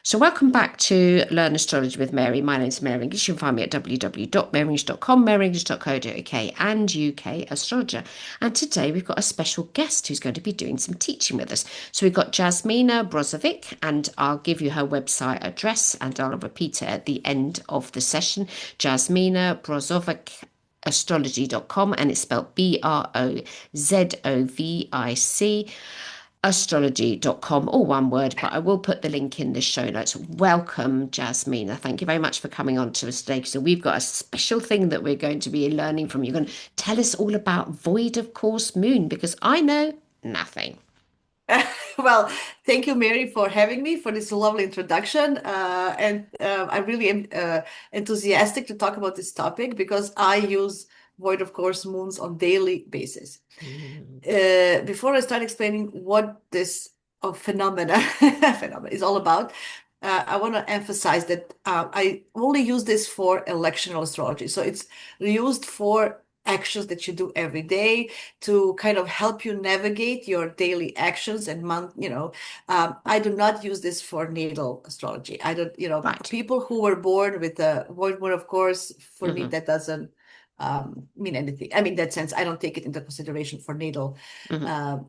So welcome back to Learn Astrology with Mary. My name is Mary English. You can find me at www.maryenglish.com, maryenglish.co.uk and UK Astrologer. And today we've got a special guest who's going to be doing some teaching with us. So we've got Jasmina Brosovic, and I'll give you her website address and I'll repeat it at the end of the session. Jasmina Brosovic astrology.com, and it's spelled Brozovic astrology.com, all one word, but I will put the link in the show notes. Welcome, Jasmina. Thank you very much for coming on to us today. So we've got a special thing that we're going to be learning from you. You're going to tell us all about void of course moon, because I know nothing. Well, thank you, Mary, for having me for this lovely introduction. And I really am enthusiastic to talk about this topic because I use void of course moons on daily basis. Mm. Before I start explaining what this phenomena phenomena is all about, I want to emphasize that I only use this for electional astrology. So it's used for actions that you do every day to kind of help you navigate your daily actions and I do not use this for natal astrology. I don't, Right. people who were born with a void moon, of course, for me, Hmm. that doesn't mean anything. I mean, in that sense, I don't take it into consideration for natal Hmm.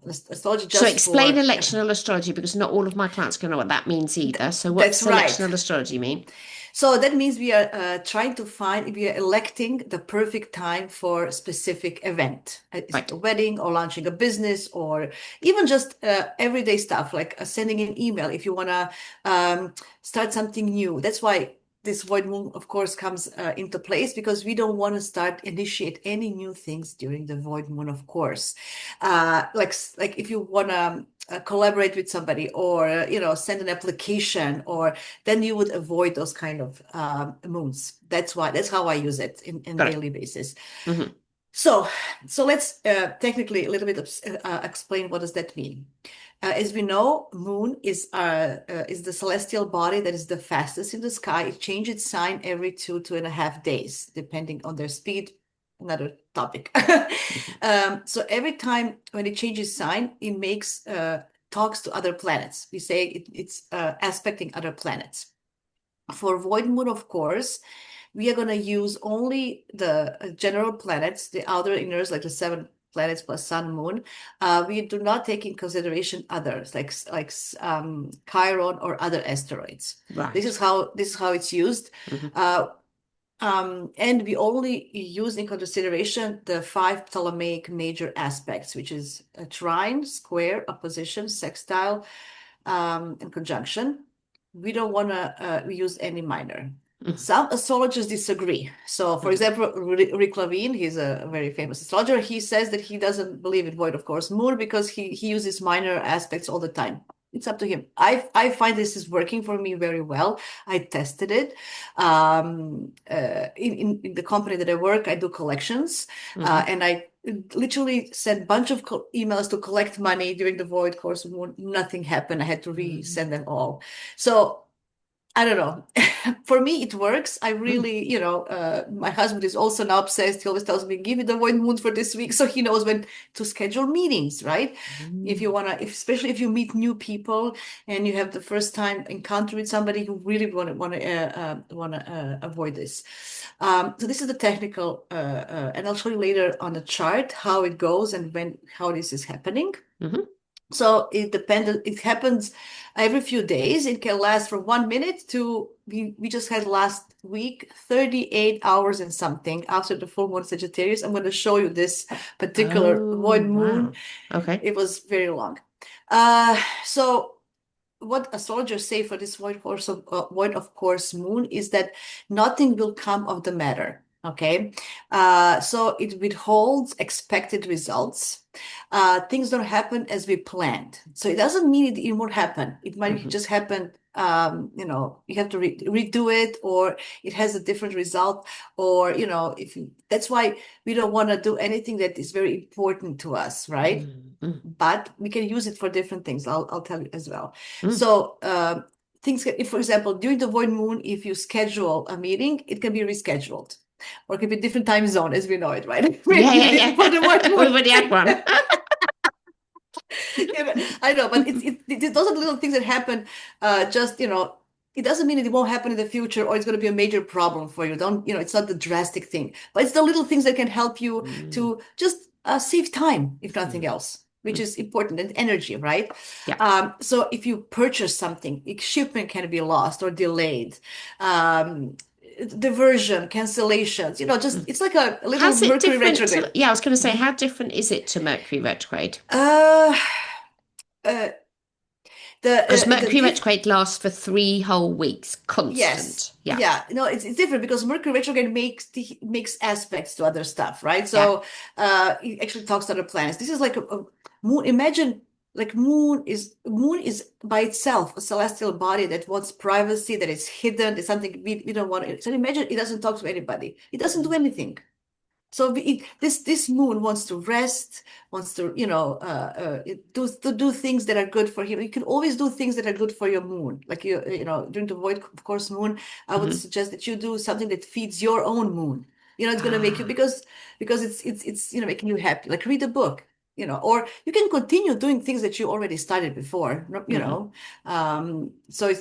astrology, So just explain for, electional astrology, because not all of my clients can know what that means either. So that's what's right. electional astrology mean? So that means we are trying to find, we are electing the perfect time for a specific event. Is it Right. a wedding or launching a business or even just everyday stuff like sending an email if you want to start something new. That's why this void moon, of course, comes into place because we don't want to initiate any new things during the void moon, of course. Like if you want to collaborate with somebody or, send an application or then you would avoid those kind of moons. That's how I use it in Got it. daily basis. Hmm. So, so let's technically a little bit explain what does that mean. As we know, moon is the celestial body that is the fastest in the sky. It changes its sign every 2.5 days, depending on their speed. Another topic. So every time when it changes sign, it makes talks to other planets. We say it's aspecting other planets. For void moon, of course, we are going to use only the general planets, the outer inners, like the seven planets plus sun, moon. We do not take in consideration others, like Chiron or other asteroids. This Right. is how it's used. Hmm. Uh, and we only use in consideration the five Ptolemaic major aspects, which is a trine, square, opposition, sextile, and conjunction. We don't want to use any minor. Hmm. Some astrologers disagree. So, for Hmm. example, Rick Levine, he's a very famous astrologer. He says that he doesn't believe in void of course moon because he uses minor aspects all the time. It's up to him. I find this is working for me very well. I tested it. In the company that I work, I do collections, Hmm. and I literally sent bunch of emails to collect money during the void course. Nothing happened. I had to resend them all. So I don't know. For me, it works. I Hmm. really, my husband is also now obsessed. He always tells me, give me the void moon for this week. So he knows when to schedule meetings, right? If you Hmm. want to, especially if you meet new people and you have the first time encounter with somebody who really want to avoid this. So this is the technical, and I'll show you later on the chart how it goes and how this is happening. Hmm. So it depends. It happens every few days. It can last from 1 minute to we just had last week 38 hours and something after the full moon Sagittarius. I'm going to show you this particular Oh, void moon. wow. Okay. It was very long. So what astrologers say for this void of course moon is that nothing will come of the matter. Okay, so it withholds expected results. Things don't happen as we planned, so it doesn't mean it won't happen. It might Hmm. just happen. You have to redo it, or it has a different result, or if you, that's why we don't want to do anything that is very important to us, right? Hmm. But we can use it for different things. I'll tell you as well. Hmm. So if, for example, during the void moon, if you schedule a meeting, it can be rescheduled, or it can be different time zone as we know it, right? Yeah, Maybe yeah, for the void yeah. moon. We've already had one. Yeah, but I know, but those are the little things that happen. Just it doesn't mean it won't happen in the future or it's going to be a major problem for you. Don't, it's not the drastic thing, but it's the little things that can help you Mm, to just save time, if nothing mm, else, which mm. is important, and energy, right? Yeah. So if you purchase something, shipment can be lost or delayed. Um, Diversion, cancellations, just Mm. it's like a little How's it Mercury different retrograde. to, yeah, I was going to say, Mhm. how different is it to Mercury retrograde? Uh, uh, Because the Mercury diff retrograde lasts for 3 whole weeks, Yes. constant. Yeah. Yeah. No, it's different because Mercury retrograde makes aspects to other stuff, right? Yeah. So it actually talks to other planets. This is like a moon. Imagine like moon is by itself a celestial body that wants privacy, that is hidden, it's something we don't want. So imagine it doesn't talk to anybody. It doesn't do Mm, anything. So this moon wants to rest, wants to to do things that are good for him. You can always do things that are good for your moon. Like during the void, of course, moon. I would mhm. suggest that you do something that feeds your own moon. It's gonna make you Ah. because it's making you happy. Like read a book, or you can continue doing things that you already started before. Mhm. So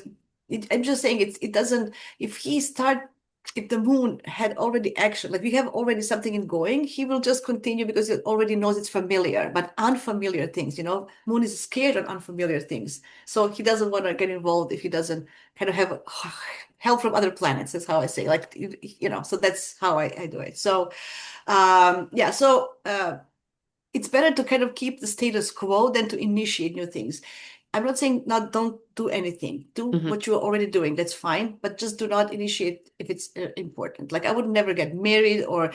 I'm just saying it doesn't. If he start if the moon had already action, like we have already something in going, he will just continue because it already knows it's familiar, but unfamiliar things, moon is scared of unfamiliar things. So he doesn't want to get involved if he doesn't kind of have help from other planets. That's how I say, like, so that's how I do it. So, yeah, so it's better to kind of keep the status quo than to initiate new things. I'm not saying not don't do anything. Do Mhm. what you're already doing. That's fine, but just do not initiate if it's important. Like I would never get married or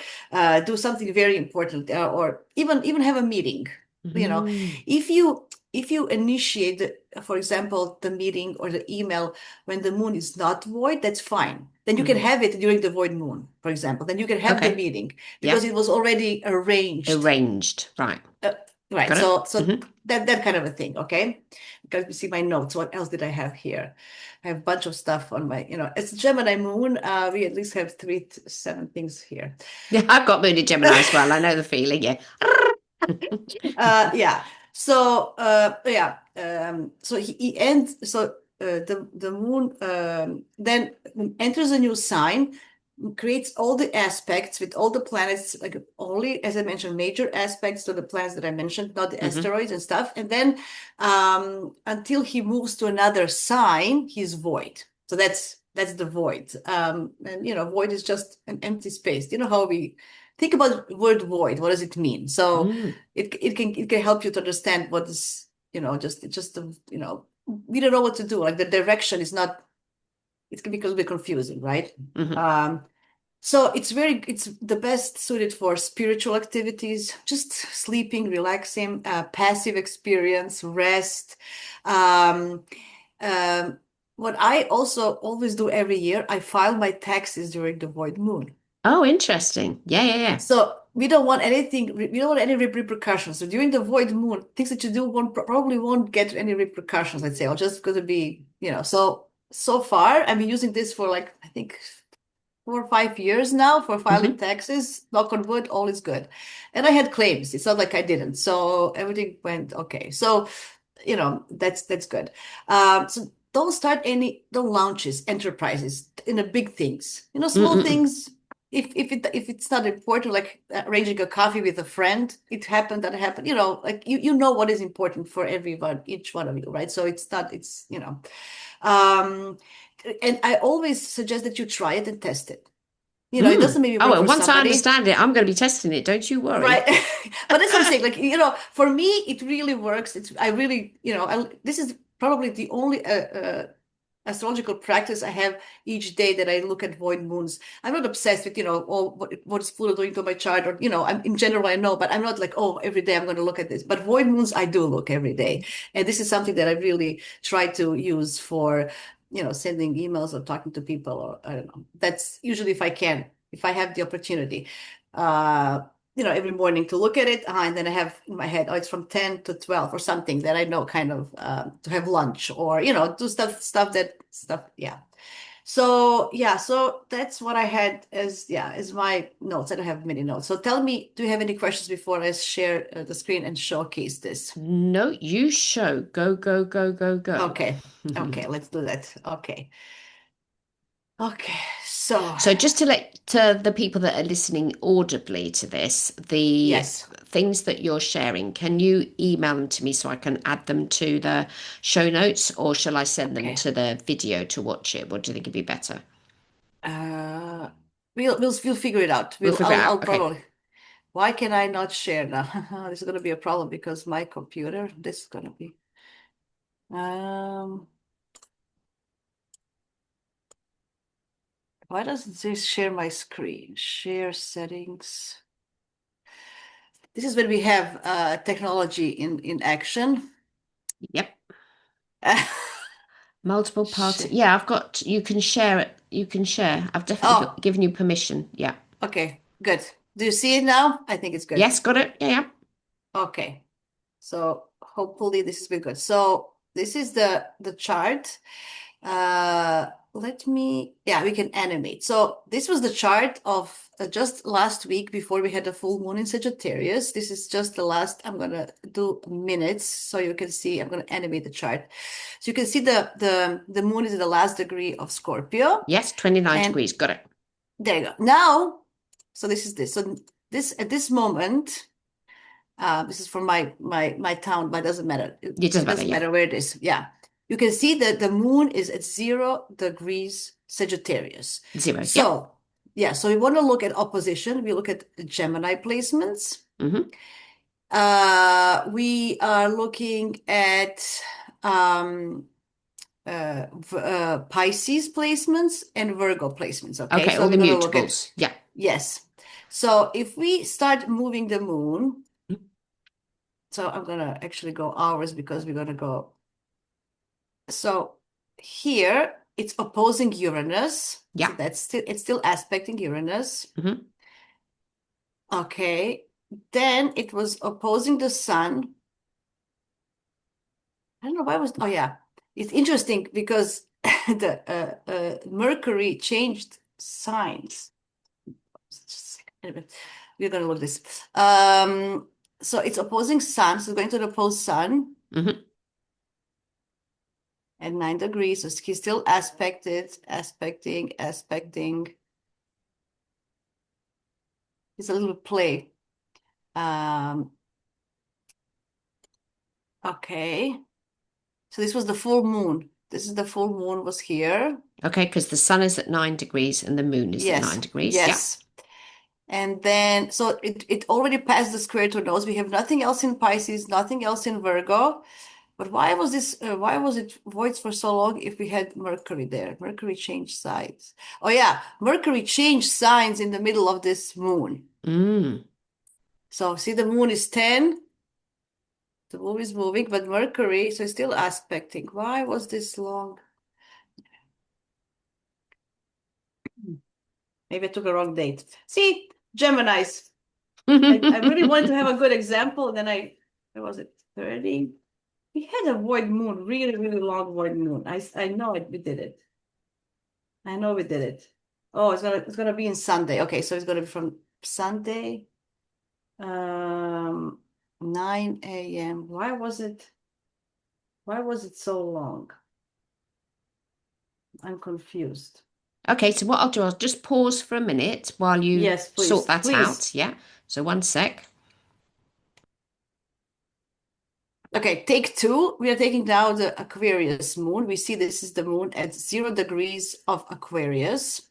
do something very important or even have a meeting. You know, Mhm. if you if you initiate, for example, the meeting or the email when the moon is not void, that's fine. Then you can Mhm. have it during the void moon, for example. Then you can have the Okay. meeting because Yeah. it was already arranged. Arranged. Right. Uh, right. Got it. So Hmm. that kind of a thing. Okay. Because you see my notes. What else did I have here? I have a bunch of stuff on my, it's Gemini moon. We at least have seven things here. Yeah, I've got Moon in Gemini as well. I know the feeling. Yeah. Yeah. So yeah. So he ends. So the moon then enters a new sign, creates all the aspects with all the planets, like only as I mentioned, major aspects to the planets that I mentioned, not the Hmm. asteroids and stuff. And then until he moves to another sign, he's void. So that's the void. And void is just an empty space. You know how we think about the word void. What does it mean? So Mm. it can help you to understand what is, just the, we don't know what to do. Like the direction is not, it can be a little bit confusing, right? Hmm. Um, so it's the best suited for spiritual activities, just sleeping, relaxing, passive experience, rest. Um, um, what I also always do every year, I file my taxes during the void moon. Oh, interesting. Yeah, yeah, yeah. So we don't want anything, we don't want any repercussions. So during the void moon, things that you do probably won't get any repercussions, let's say, or just going to be, so far I've been using this for like, I think 4 or 5 years now for filing Hmm. taxes. Knock on wood, all is good. And I had claims. It's not like I didn't. So everything went okay. So, that's good. So don't launches enterprises in the big things. Small Mm-mm. things. If it's not important, like arranging a coffee with a friend, it happened, that happened. Like you know what is important for everyone, each one of you, right? So it's not, um, and I always suggest that you try it and test it. It Mm. doesn't maybe Oh, work well, for once I somebody, understand it, I'm going to be testing it. Don't you right? worry. But that's what I'm saying. Like, for me, it really works. I really, this is probably the only astrological practice I have each day that I look at void moons. I'm not obsessed with, oh, what's Pluto doing to my chart, or, in general, I know, but I'm not like, oh, every day I'm going to look at this. But void moons, I do look every day. And this is something that I really try to use for, sending emails or talking to people, or I don't know. That's usually if I can, if I have the opportunity. Uh, every morning to look at it, and then I have in my head, oh, it's from 10 to 12 or something that I know kind of to have lunch or, do stuff. Yeah. So, yeah, so that's what I had as my notes. I don't have many notes. So tell me, do you have any questions before I share the screen and showcase this? No, you show. Go, go, go, go, go. Okay. Okay, let's do that. Okay. Okay, so So just to let to the people that are listening audibly to this, the yes. things that you're sharing, can you email them to me so I can add them to the show notes, or shall I send them Okay. to the video to watch it? What do you think would be better? Uh, we'll figure it out. We'll figure it I'll out. Okay. probably. Why can I not share now? This is gonna be a problem because my computer. This is gonna be. Um, why doesn't this share my screen? Share settings. This is when we have technology in action. Yep. Multiple party. Share. Yeah, I've got, you can share it. You can share. I've definitely Oh, given you permission. Yeah. okay, good. Do you see it now? I think it's good. Yes, got it. Yeah, yeah. Okay. So hopefully this has been good. So this is the chart. Let me, yeah, we can animate. So this was the chart of just last week before we had the full moon in Sagittarius. This is just the last, I'm gonna do minutes so you can see, I'm gonna animate the chart. So you can see the moon is in the last degree of Scorpio. Yes, 29 And degrees. Got it. there you go. Now, so this is this. So this at this moment, this is from my town, but it doesn't matter. It doesn't It matter. doesn't Yeah. matter where it is. Yeah. You can see that the moon is at 0 degrees Sagittarius. Zero. Yep. So, yeah, so we want to look at opposition. We look at Gemini placements. Mm-hmm. We are looking at um, Pisces placements and Virgo placements. Okay, Okay, so all the we're going to look at, mutables. Yeah. yes. So if we start moving the moon, so I'm gonna actually go hours because we're gonna go. So here it's opposing Uranus. So Yeah. that's still it's still aspecting Uranus. Mm-hmm. Okay. Then it was opposing the sun. I don't know why was oh yeah. It's interesting because the Mercury changed signs. Anyway, we're gonna look at this. So it's opposing sun, so going to the opposed sun. Mm-hmm. At 9 degrees. So he's still aspecting. It's a little play. Um, okay. So this was the full moon. This is the full moon was here. Okay, because the sun is at 9 degrees and the moon is at Yes, 9 degrees. Yeah. yes. And then, so it already passed the square to nose. We have nothing else in Pisces, nothing else in Virgo. But why was this, why was it voids for so long if we had Mercury there? Mercury changed signs. Oh yeah, Mercury changed signs in the middle of this moon. Mm. So see, the moon is 10, the moon is moving, but Mercury, so it's still aspecting. Why was this long? Maybe I took a wrong date. See, Geminis. I really wanted to have a good example. Then where was it? 30? We had a void moon, really, really long void moon. I know it, we did it. I know we did it. Oh, it's gonna be in Sunday. Okay, so it's gonna be from Sunday, um, 9 a.m. Why was it so long? I'm confused. Okay, so what I'll do, I'll just pause for a minute while you Yes, sort please, that please. out. Yeah. So one sec. Okay, take two. We are taking now the Aquarius moon. We see this is the moon at 0 degrees of Aquarius.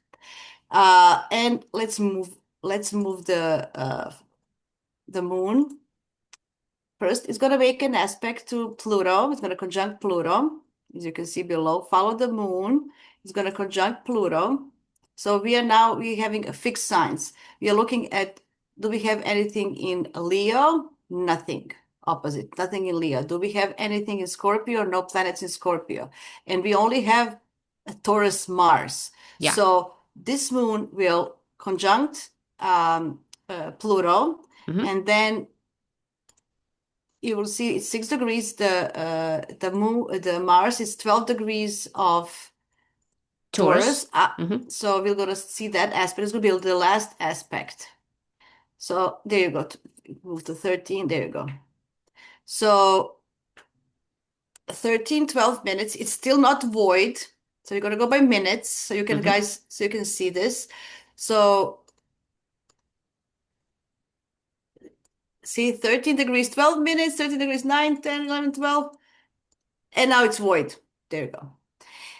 And let's move the moon. First, it's going to make an aspect to Pluto. It's going to conjunct Pluto, as you can see below. Follow the moon. It's going to conjunct Pluto. So we're having a fixed signs. We are looking at, do we have anything in Leo? Nothing. Opposite. Nothing in Leo. Do we have anything in Scorpio? No planets in Scorpio. And we only have a Taurus Mars. Yeah. So this moon will conjunct Pluto, Hmm. and then you will see it's 6 degrees. The moon, the Mars is 12 degrees of Taurus. Taurus. Hmm. So we're gonna see that aspect. It's gonna be the last aspect. So there you go. Move to 13. There you go. So 13, 12 minutes. It's still not void. So you're gonna go by minutes, so you can Hmm. guys, so you can see this. So see 13 degrees, 12 minutes, 13 degrees, 9, 10, 11, 12, and now it's void. There you go.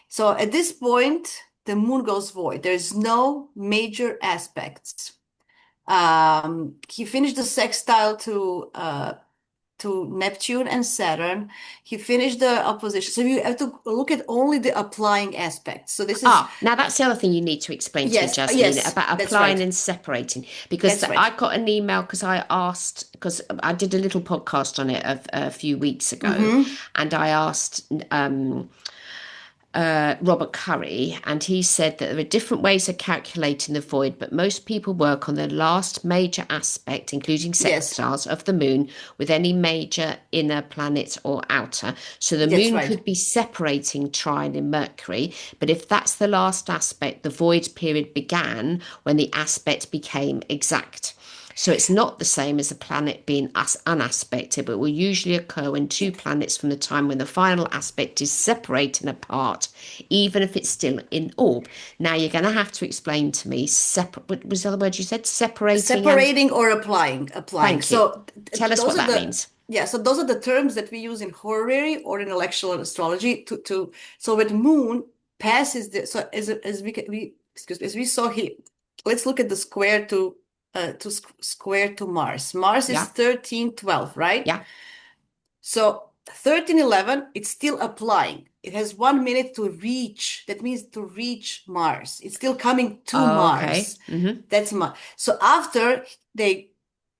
So at this point, the moon goes void. There's no major aspects. He finished the sextile to Neptune and Saturn. He finished the opposition. So you have to look at only the applying aspects. So this is, Ah, now that's the other thing you need to explain to me, yes, Jasmine, yes, about that's applying right. and separating. Because That's right. I got an email because I asked, because I did a little podcast on it a few weeks ago, Mm-hmm. and I asked Robert Curry, and he said that there are different ways of calculating the void, but most people work on the last major aspect, including Yes, sextiles of the moon, with any major inner planet or outer. So the that's moon right. could be separating trine in Mercury, but if that's the last aspect, the void period began when the aspect became exact. So it's not the same as a planet being unaspected, but will usually occur when two planets from the time when the final aspect is separating apart, even if it's still in orb. Now you're going to have to explain to me separate. What was the other word you said? Separating and Separating or applying. thank you. So Tell us those what are that the, means. yeah, so those are the terms that we use in horary or in intellectual astrology to so when moon passes the, so as we excuse me, as we saw here, let's look at the square to square to Mars. Mars is Yeah, 1312, right? yeah. So 1311, it's still applying. It has 1 minute to reach. That means to reach Mars. It's still coming to Okay. Mars. Mm-hmm. That's Mars. So after they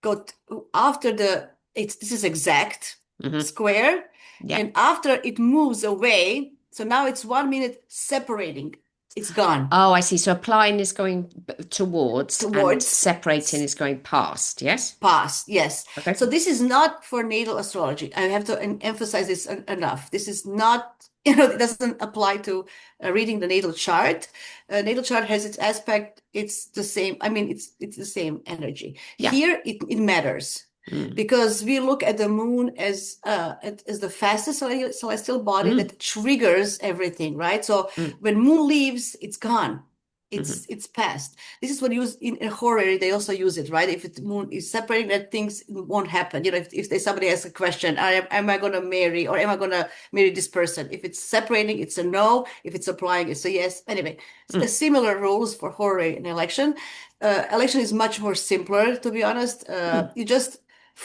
got after the it's this is exact Mm-hmm. square, Yeah. and after it moves away, so now it's 1 minute separating. It's gone Oh, I see. So applying is going towards and towards separating is going past. Yes. past, yes. Okay. So this is not for natal astrology. I have to emphasize this enough. This is not, it doesn't apply to reading the natal chart. Natal chart has its aspect. It's the same. I mean, it's the same energy. Yeah. Here, it matters Mm. because we look at the moon as the fastest celestial body Mm. that triggers everything, right? So Mm. when moon leaves, it's gone. Mm-hmm. It's past. This is what used in horror. They also use it, right? If the moon is separating, that things won't happen. If somebody asks a question, am I going to marry or am I going to marry this person? If it's separating, it's a no. If it's applying, it's a yes. Anyway, Mm. similar rules for horror in election. Election is much more simpler, to be honest. Mm. You just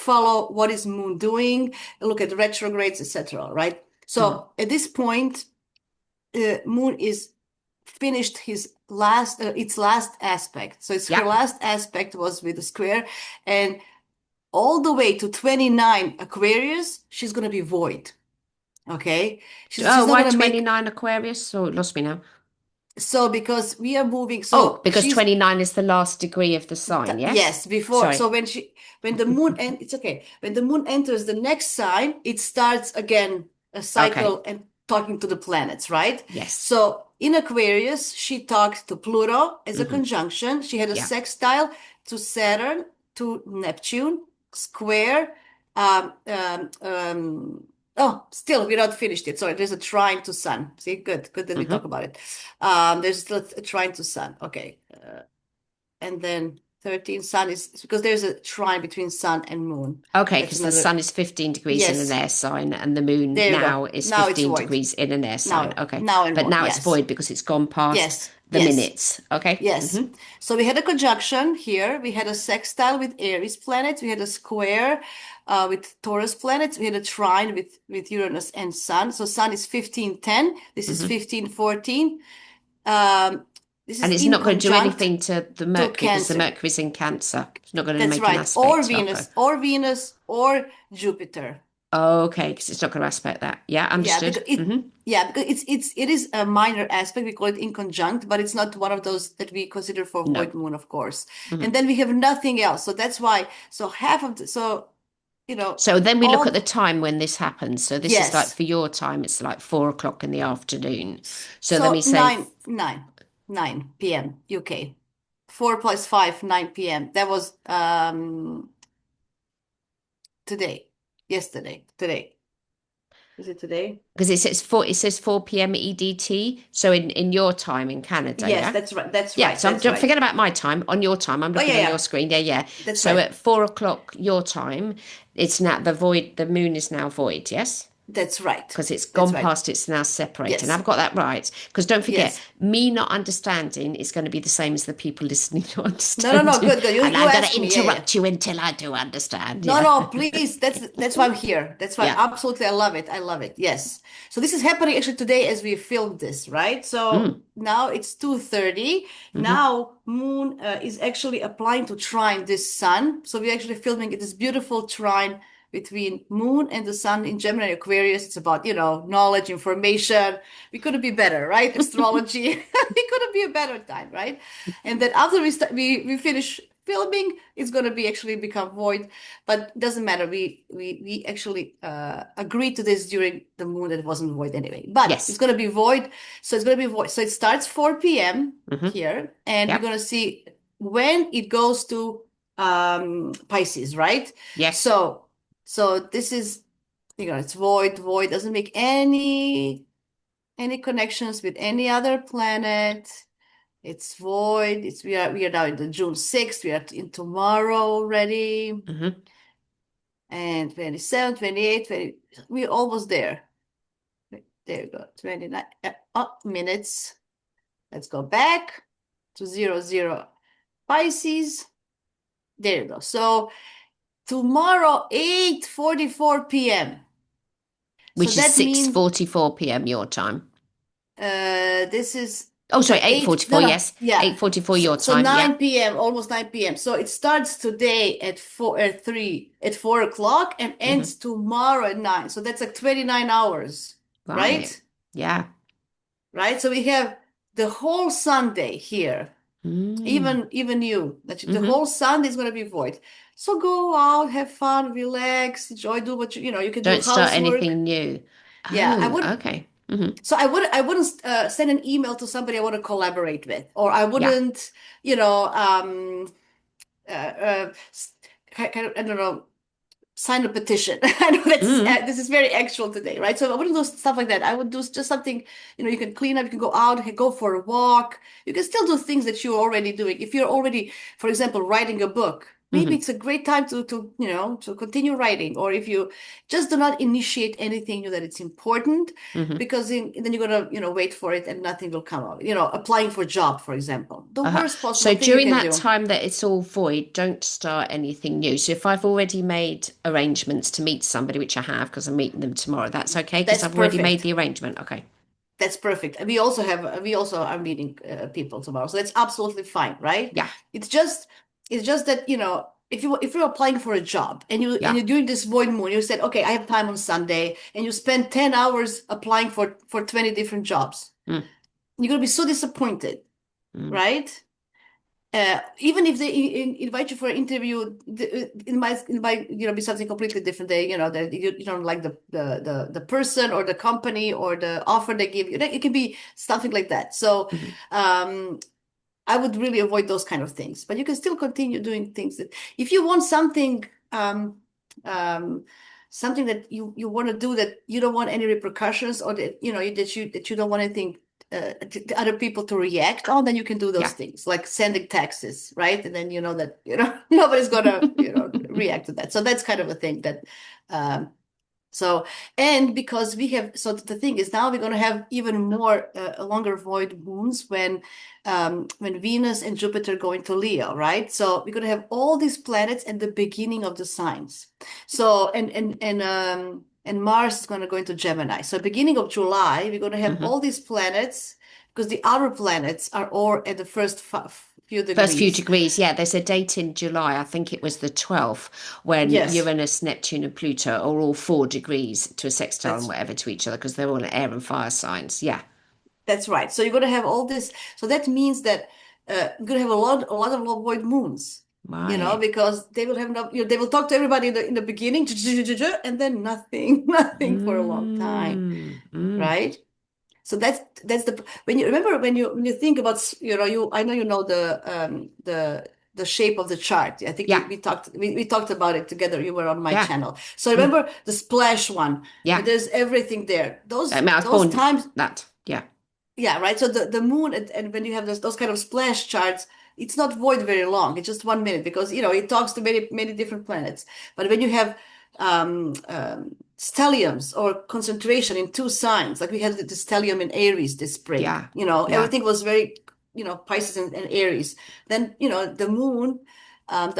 follow what is moon doing, look at retrogrades, etc. Right? Mm. So at this point, moon is finished his last its last aspect. So it's her Yeah. last aspect was with the square, and all the way to 29 Aquarius, she's gonna be void. Okay, Oh, she's not why gonna make 29 Aquarius? Oh, it lost me now. so because we are moving. Oh, So because she's 29 is the last degree of the sign, yes? yes before. Sorry. So when the moon and it's okay when the moon enters the next sign, it starts again a Okay. cycle and talking to the planets, right? Yes. So in Aquarius, she talked to Pluto as a Hmm. conjunction. She had a Yeah. sextile to Saturn, to Neptune, square. Um, um, um, oh, still, we're not finished yet. Sorry, there's a trine to Sun. See, good that we talk Hmm. about it. There's still a trine to Sun. Okay. And then 13 Sun is because there's a trine between Sun and Moon. Okay, That's because the another. sun is 15 degrees in an Yes, air sign and the moon there you go. now is Now it's 15 void. degrees in an air sign. Now, Okay. now and But void. now it's Yes. void because it's gone past Yes. the Yes. minutes. Okay. Yes. Hmm. So we had a conjunction here. We had a sextile with Aries planets. We had a square with Taurus planets. We had a trine with Uranus and Sun. So Sun is 1510. This is Hmm. 1514. Um, this And is it's in not going to do conjunct anything to the to Mercury because the Cancer. Mercury's in Cancer. It's not going to That's make an right. Or aspect. Okay. Venus, or Venus, or Jupiter. Okay, because it's not going to aspect that. Yeah, Yeah, understood. Hmm. because it is a minor aspect. We call it inconjunct, but it's not one of those that we consider for No. void moon, of course. And Hmm. then we have nothing else. So that's why. So half of the so you know So then we look at the all time when this happens. So this is like yes. for your time, it's like 4 o'clock in the afternoon. So let me So say 9 p.m. UK. 4 + 5, 9 p.m. That was today, yesterday, today. Is it today? Because it says 4 p.m. EDT. So in your time in Canada, Yes, yeah? that's right. That's Yeah, right. so I'm That's don't right. forget about my time. On your time, I'm Oh yeah, looking on your yeah. screen. Yeah, yeah. That's So right. at 4 o'clock your time, it's now the moon is now void, yes? That's right. Because it's That's gone right. past, it's now separated. And Yes. I've got that right. Because don't forget, Yes. me not understanding is going to be the same as the people listening not No, no, no. understanding. Good, good. You And you I'm going to asked me. Yeah, yeah. interrupt you until I do understand. No, Yeah. no, please. That's why I'm here. That's why Yeah. absolutely I love it. I love it. Yes. So this is happening actually today as we filmed this, right? So Mm, now it's 2:30. hmm. Now moon is actually applying to trine this sun. So we're actually filming this beautiful trine between moon and the sun in Gemini and Aquarius. It's about, knowledge, information. We couldn't be better, right? Astrology. We couldn't be a better time, right? And then after we finish filming, it's going to be actually become void, but it doesn't matter. We actually agreed to this during the moon that it wasn't void anyway, but it's Yes. going to be void. So it's going to be void. So it starts 4 p.m. Hmm. here, and we're Yep. going to see when it goes to Pisces, right? Yes. So this is, it's void. Void doesn't make any connections with any other planet. It's void. We are now in the June 6th. We are in tomorrow already. Hmm. And 27, 28, 20, we're almost there. There you go. 29 minutes. Let's go back to 00 Pisces. There you go. So tomorrow, 8:44 p.m. So Which is that means 6:44 p.m. your time. this is Oh, sorry, okay, 8:44. no, Yes. yeah. 8:44 So, your so time. Yeah. 9 p.m., almost 9 p.m. So it starts today at 4 o'clock and ends Hmm. tomorrow at 9. So that's like 29 hours, Right. right? Yeah. Right? So we have the whole Sunday here. Mm. Even you, that the Hmm. whole Sunday is going to be void. So go out, have fun, relax, enjoy, do what you can do Don't start housework. anything new. Yeah, I Oh, would. okay. Hmm. So I wouldn't send an email to somebody I want to collaborate with, or I Yeah. wouldn't, you know, kind of, I don't know, sign a petition. I know Mm. this is very actual today, right? So I wouldn't do stuff like that. I would do just something, you can clean up, you can go out, go for a walk. You can still do things that you're already doing. If you're already, for example, writing a book, maybe Hmm. it's a great time to continue writing. Or if you just do not initiate anything new that it's important, Hmm. because then you're gonna, wait for it and nothing will come out. Applying for a job, for example, the Uh-huh. worst possible So thing you during can that do. time that it's all void, don't start anything new. So if I've already made arrangements to meet somebody, which I have because I'm meeting them tomorrow, that's okay because That's I've already made perfect. the arrangement. Okay. That's perfect. And we also are meeting people tomorrow, so that's absolutely fine, right? Yeah. It's just that if you're applying for a job and Yeah. you're doing this void moon, you said, okay, I have time on Sunday, and you spend 10 hours applying for 20 different jobs. Mm, You're gonna be so disappointed, mm. right? Even if they invite you for an interview, it might be something completely different. That you don't like the person or the company or the offer they give you. It can be something like that. So, Mhm. um, I would really avoid those kind of things. But you can still continue doing things that if you want um, something that you want to do that you don't want any repercussions, or that you don't want anything other people to react on, then you can do those Yeah. things like sending taxes, right? And then you know that nobody's gonna react to that. So that's kind of a thing that um, so, and because so the thing is now we're going to have even more longer void moons when Venus and Jupiter go into Leo, right? So we're going to have all these planets at the beginning of the signs. So, and Mars is going to go into Gemini. So beginning of July, we're going to have Hmm. all these planets because the outer planets are all at the first few First few degrees. degrees, yeah, there's a date in July, I think it was the 12th, when Yes, Uranus, Neptune, and Pluto are all 4 degrees to a sextile and that's whatever to each other because they're all air and fire signs. Yeah, That's right. So you're going to have all this. So that means that you're going to have a lot of low void moons, right. because they will have no, they will talk to everybody in the beginning, and then nothing, nothing for a long time, Mm, mm. right? So that's the when you remember when you think about I know you know the the shape of the chart. I think Yeah. we talked about it together. You were on my Yeah. channel. So Mm. remember the splash one, where Yeah. there's everything there. I mean, I was Those born times, that. Yeah. yeah, right. So the moon, and when you have those kind of splash charts, it's not void very long. It's just 1 minute because it talks to many different planets. But when you have stelliums or concentration in two signs, like we had the stellium in Aries this spring, Yeah. Yeah. everything was very, Pisces and Aries. Then the moon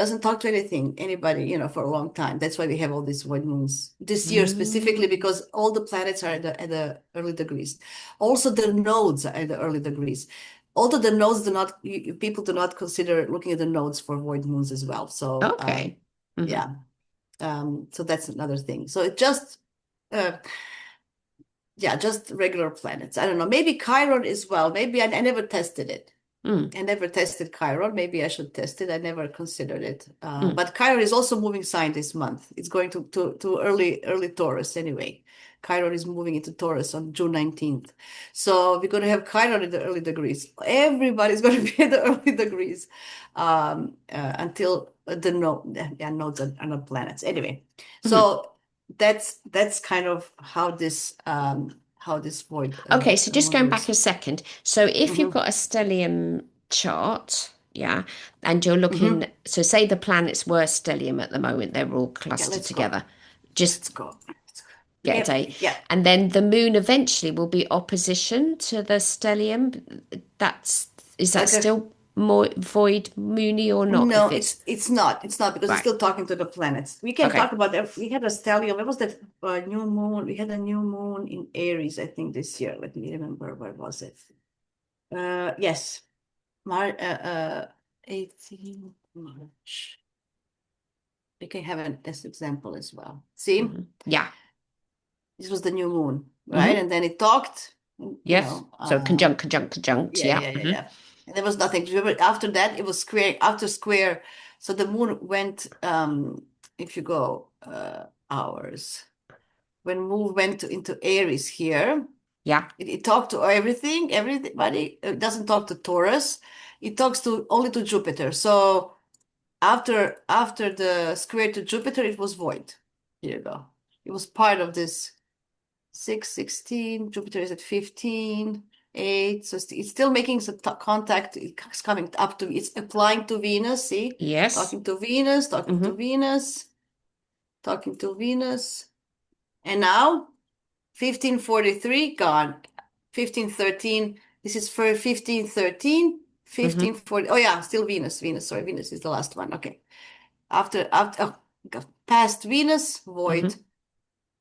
doesn't talk to anybody, for a long time. That's why we have all these void moons this year specifically, Mm. because all the planets are at the early degrees. Also, the nodes are at the early degrees. Although the nodes do not, people do not consider looking at the nodes for void moons as well. So, Okay. Hmm. yeah, so that's another thing. So it just, uh, yeah, just regular planets. I don't know. Maybe Chiron as well. Maybe I never tested it. Mm. I never tested Chiron. Maybe I should test it. I never considered it. Mm. But Chiron is also moving sign this month. It's going to early Taurus anyway. Chiron is moving into Taurus on June 19th. So we're going to have Chiron in the early degrees. Everybody's going to be in the early degrees until the nodes are not planets. Anyway, Mhm. so that's kind of how this void Okay, so just moon going back moves. a second. So if you've Hmm. got a stellium chart, yeah, and you're looking, Hmm. so say the planets were stellium at the moment, they're all Yeah, clustered let's go. together. Just Let's go. get a date. Everything. Yeah. And then the moon eventually will be opposition to the stellium. Is that Like a still more void moony or not? no, If it's it's not. It's not because it's right. still talking to the planets. We can Okay. talk about that. We had a stellium. What was that new moon? We had a new moon in Aries, I think, this year. Let me remember where was it? Yes. Mar 18 March. We can have this example as well. See? Yeah. This was the new moon, right? Hmm. And then it talked, Yes. So conjunct. yeah, Yeah. yeah, yeah, Hmm. yeah. And there was nothing. Remember, after that, it was square, after square. So the moon went, if you go hours, when moon went into Aries here, Yeah. it talked to everybody. It doesn't talk to Taurus. It talks to only to Jupiter. So after the square to Jupiter, it was void. Here you go. It was part of this 6, 16. Jupiter is at 15, 8. So it's still making some contact. It's coming up to, it's applying to Venus. See, Yes. talking to Venus, talking to Hmm. Venus, talking to Venus. And now 1543 gone. 1513. This is for 1513. Hmm. 1540. Oh yeah, still Venus. Sorry, Venus is the last one. Okay. After past Venus, void. Hmm.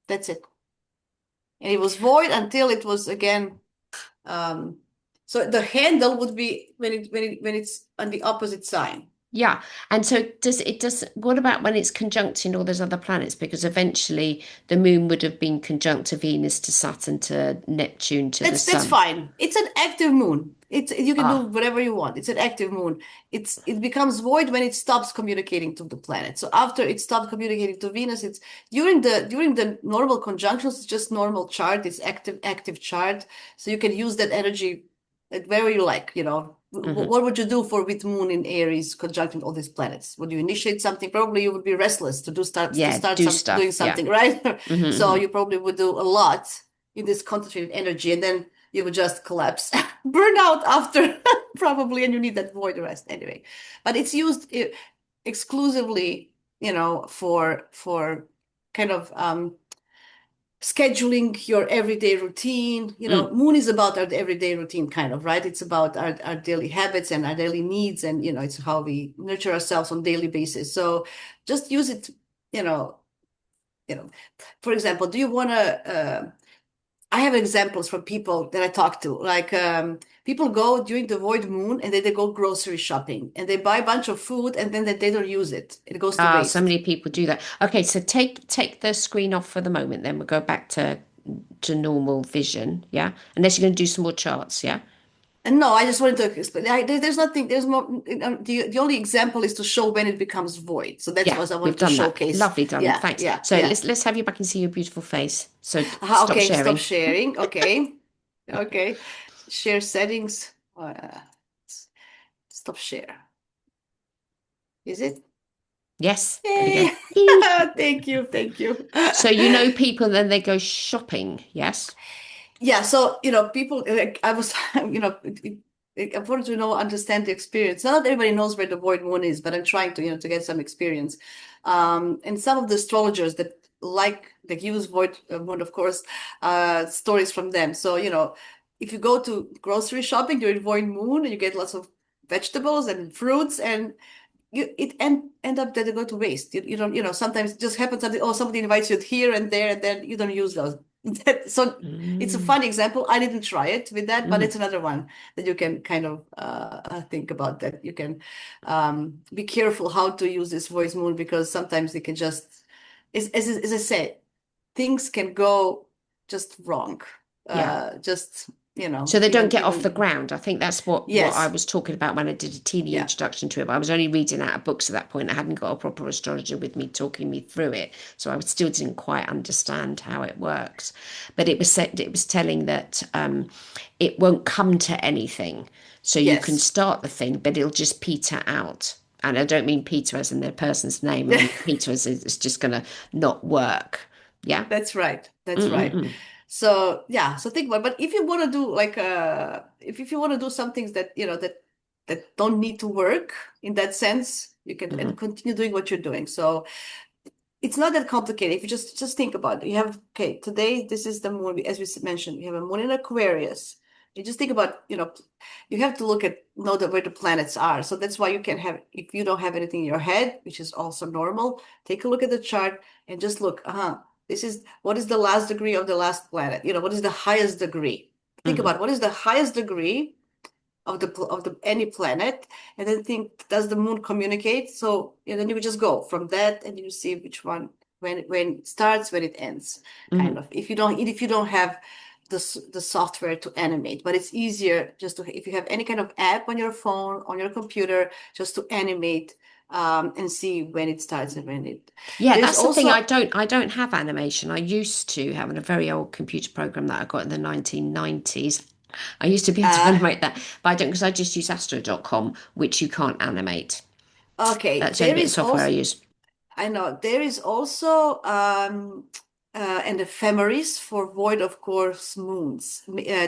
That's it. And it was void until it was again. Um, so the handle would be when it's on the opposite sign. Yeah. And so what about when it's conjuncting all those other planets? Because eventually the moon would have been conjunct to Venus, to Saturn, to Neptune, to the That's sun. fine. It's an active moon. You can do Ah, whatever you want. It's an active moon. It becomes void when it stops communicating to the planet. So after it stopped communicating to Venus, it's during the normal conjunctions, it's just normal chart. It's active chart. So you can use that energy wherever you like, hmm. What would you do with moon in Aries conjuncting all these planets? Would you initiate something? Probably you would be restless to Yeah, start do doing stuff. Yeah. something, right? So Hmm. you probably would do a lot in this concentrated energy, and then you would just collapse, burn out after probably, and you need that void rest anyway. But it's used exclusively, for kind of scheduling your everyday routine. Mm. Moon is about our everyday routine, kind of, right? It's about our daily habits and our daily needs, and it's how we nurture ourselves on daily basis. So just use it, you know, you know. For example, do you want to? I have examples from people that I talk to. Like people go during the void moon and then they go grocery shopping and they buy a bunch of food and then they don't use it. It goes to Ah, so waste. many people do that. Okay, so take the screen off for the moment, then we'll go back to normal vision, yeah? Unless you're going to do some more charts, yeah? And no, I just wanted to explain. There's nothing. There's more. The only example is to show when it becomes void. So that's Yeah, what I we've wanted to done that. showcase. Lovely, darling. Yeah, Thanks. yeah, So yeah. let's have you back and see your beautiful face. So stop Okay, stop sharing. sharing. Okay, okay. Share settings. Stop share. Is it? Yes, there we go. Yay! Thank you, thank you. So you know people, then they go shopping. Yes. Yeah, so people like I was, I wanted to understand the experience. Not everybody knows where the void moon is, but I'm trying to to get some experience. And some of the astrologers that they use void moon, of course, stories from them. So if you go to grocery shopping during void moon, you get lots of vegetables and fruits, and end up that they go to waste. You don't, sometimes it just happens that somebody invites you here and there, and then you don't use those. So it's a Mm, fun example. I didn't try it with that, but mm, it's another one that you can kind of think about, that you can be careful how to use this voice moon, because sometimes it can just, as I said, things can go just wrong. yeah. Just, So they don't get off the even, ground. I think that's what I yes, was talking about when I did a teeny yeah, introduction to it. But I was only reading out of books at that point. I hadn't got a proper astrologer with me talking me through it, so I still didn't quite understand how it works. But it was telling that it won't come to anything, so you can yes. start the thing, but it'll just peter out. And I don't mean Peter as in the person's name. I mean Peter as it's just going to not work. Yeah. That's right. That's right. Mm-mm-mm. So yeah, so think about it. But if you want to do like if you want to do some things that that don't need to work in that sense, you can and Mm-hmm. continue doing what you're doing. So it's not that complicated. If you just think about it, you have, okay, today this is the moon, as we mentioned, we have a moon in Aquarius. You just think about, you have to look at know that where the planets are. So that's why you can have, if you don't have anything in your head, which is also normal, take a look at the chart and just look, this is what is the last degree of the last planet? What is the highest degree? Think Mm-hmm. about what is the highest degree of the any planet, and then think, does the moon communicate? So and then you would just go from that, and you see which one, when it starts, when it ends, kind Mm-hmm. of. If you don't have the software to animate, but it's easier just to, if you have any kind of app on your phone, on your computer, just to animate, and see when it starts and when it. Yeah, There's that's the thing. also I don't have animation. I used to have a very old computer program that I got in the 1990s. I used to be able to uh animate that, but I don't because I just use astro.com, which you can't animate. okay, That's the only there bit of is software I also, use. I know there is also an ephemeris for void of course moons.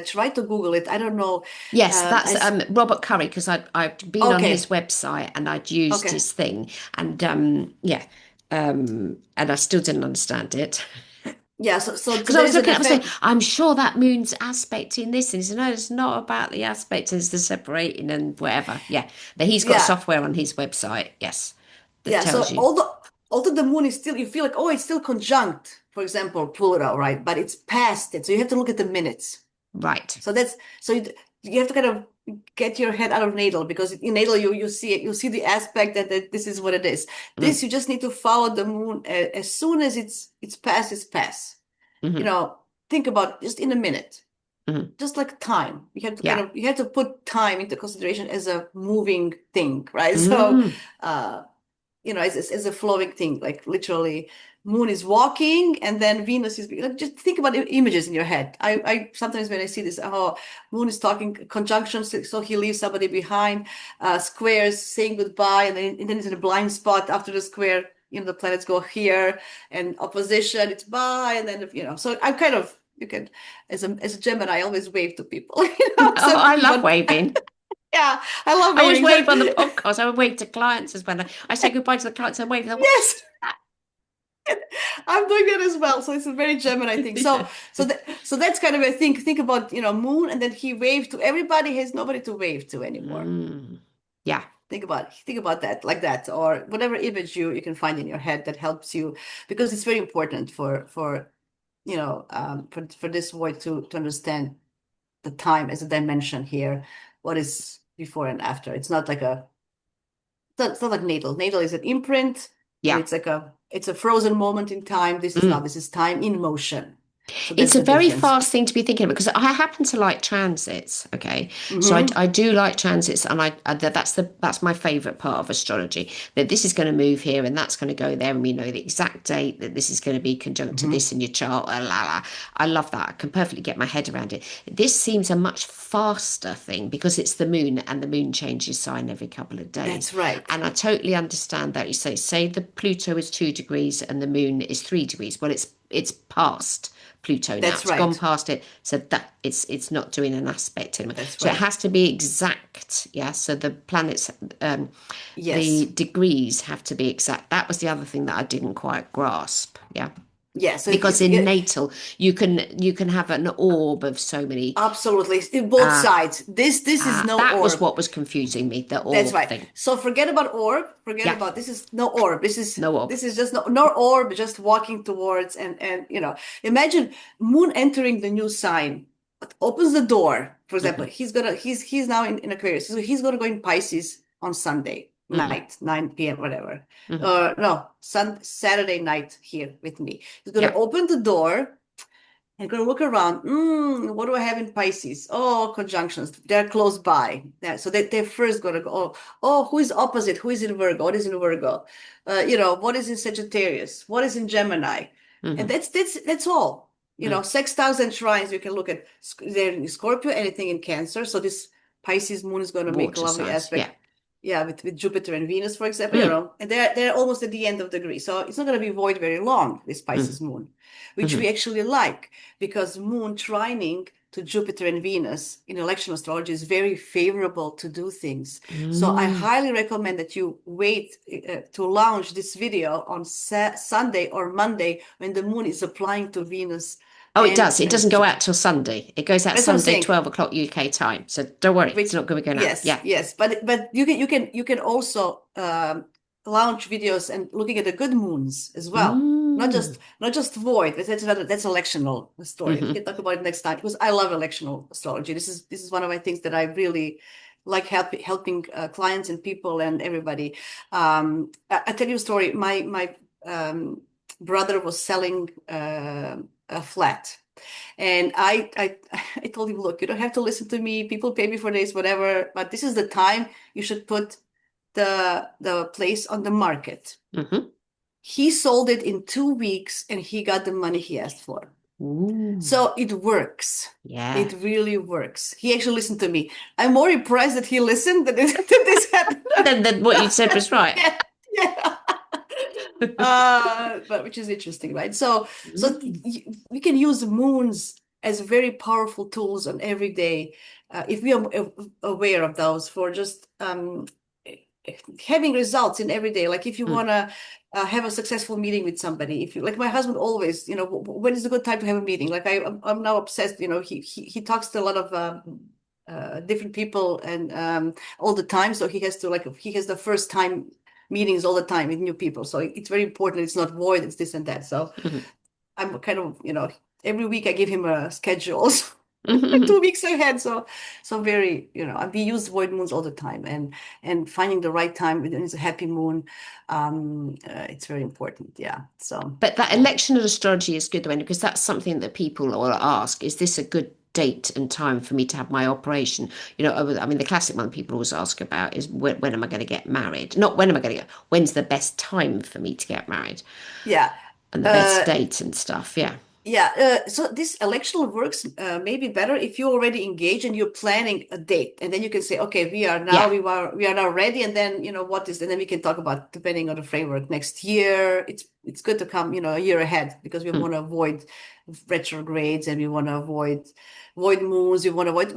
Try to Google it. I don't know. Yes, that's I Robert Curry because I'd been on his okay, website and I'd used okay. his thing and yeah, and I still didn't understand it. Yeah, so Because I there was is an looking at, I was saying, ephem I'm sure that moon's aspect in this. And he said, no, it's not about the aspect, it's the separating and whatever. Yeah. But he's got yeah, software on his website, yes, that yeah. tells So you. although the moon is still, you feel like, oh, it's still conjunct, for example, Pluto, right? But it's past it. So you have to look at the minutes. Right. So that's so you have to kind of get your head out of natal, because in natal you see it, you see the aspect that this is what it is. This Mm, you just need to follow the moon, as soon as it's past, it's past. You hmm know, think about just in a minute, hmm just like time. Yeah. You have to put time into consideration as a moving thing, right? So Mm, uh it's a flowing thing, like literally moon is walking and then Venus is like, just think about images in your head. I sometimes when I see this, oh, moon is talking conjunctions, so he leaves somebody behind, squares saying goodbye, and then it's in a blind spot after the square, the planets go here, and opposition, it's bye, and then so I'm kind of, you can, as a Gemini, I always wave to people. oh, So I'm I thinking love about, waving. yeah, I love I always waving. wave So on the podcast. I would wave to clients as well. I say goodbye to the clients and wave. yes, I'm doing that as well. So it's a very Gemini thing. So that's kind of a thing. Think about, moon, and then he waved to everybody. He has nobody to wave to anymore. Mm, yeah. Think about that, like that, or whatever image you can find in your head that helps you, because it's very important for this void to understand the time as a dimension here. What is before and after? It's not like it's not like natal. Natal is an imprint, and Yeah. it's a frozen moment in time. This is not. Mm, This is time in motion. So that's It's a the very difference. fast thing to be thinking about because I happen to like transits. Okay, so Hmm. I do like transits, and that's my favorite part of astrology. That this is going to move here and that's going to go there, and we know the exact date that this is going to be conjunct to Hmm. this in your chart. La, la, la. I love that. I can perfectly get my head around it. This seems a much faster thing because it's the moon, and the moon changes sign every couple of days. That's right. And I totally understand that. You say the Pluto is 2 degrees and the moon is 3 degrees. Well, it's past Pluto now. That's It's gone right. past it, so that it's not doing an aspect anymore. That's So it right. has to be exact, yeah. So the planets, the Yes. degrees have to be exact. That was the other thing that I didn't quite grasp, yeah. Yeah. So Because it's in natal, you can have an orb of so many. absolutely in both Ah, sides. This is no that was orb. what was confusing me. The That's orb right. thing. So forget about orb. Forget Yeah, about this is no orb. no orb. This is just no orb. Just walking towards and imagine moon entering the new sign. It opens the door. For example, Hmm. he's now in Aquarius. So he's gonna go in Pisces on Sunday Hmm. night, 9 p.m. whatever. Hmm. No, Saturday night here with me. He's gonna Yeah. open the door and gonna look around. What do I have in Pisces? Oh, conjunctions. They're close by. Yeah, so they're first gonna go. Who is opposite? Who is in Virgo? What is in Virgo? What is in Sagittarius? What is in Gemini? And Hmm. that's all. Hmm. 6,000 shrines. You can look at there in Scorpio, anything in Cancer. So this Pisces moon is going to make a Water lovely signs. Yeah. aspect. Yeah, with Jupiter and Venus, for example, Mm. and they're almost at the end of the degree. So it's not going to be void very long, this Mm. Pisces moon, which we Hmm. actually like because moon trining to Jupiter and Venus in election astrology is very favorable to do things. So I Mm. highly recommend that you wait to launch this video on Sunday or Monday when the moon is applying to Venus Oh, it and does. It doesn't go out till Sunday. It goes out that's what I'm Sunday, saying. 12 o'clock UK time. So don't worry, it's Which not going to be going out. yes, Yeah. yes, but you can also launch videos and looking at the good moons as well. Not Mm. just void. That's electional story. We Hmm. can talk about it next time because I love electional astrology. This is one of my things that I really like helping clients and people and everybody. I tell you a story. My brother was selling a flat. And I told him, look, you don't have to listen to me. People pay me for this, whatever. But this is the time you should put the place on the market. Hmm. He sold it in 2 weeks and he got the money he asked for. Ooh. So it works. Yeah. It really works. He actually listened to me. I'm more impressed that he listened than this happened. Then what you said was right. Yeah, yeah. But which is interesting, right? So Mm. we can use moons as very powerful tools on every day if we are aware of those for just having results in every day. Like if you want Mm. to have a successful meeting with somebody, if you like my husband always, when is a good time to have a meeting? Like I'm now obsessed. He talks to a lot of different people and all the time, so he has the first time meetings all the time with new people. So it's very important. It's not void. It's this and that. So Mhm. I'm kind of, every week I give him a schedule 2 Mhm. weeks ahead. So very, we use void moons all the time and finding the right time when it's a happy moon. It's very important. Yeah. So But that yeah. election astrology is good, though, because that's something that people will ask. Is this a good date and time for me to have my operation? I mean, the classic one people always ask about is when am I going to get married? Not when am I going to get, when's the best time for me to get married Yeah. and the best Uh, date and stuff. Yeah. Yeah, so this electional works maybe better if you already engage and you're planning a date, and then you can say, okay, Yeah. we are now ready, and then and then we can talk about depending on the framework next year. It's good to come a year ahead because we Mm. want to avoid retrogrades and we want to avoid void moons. We want to avoid.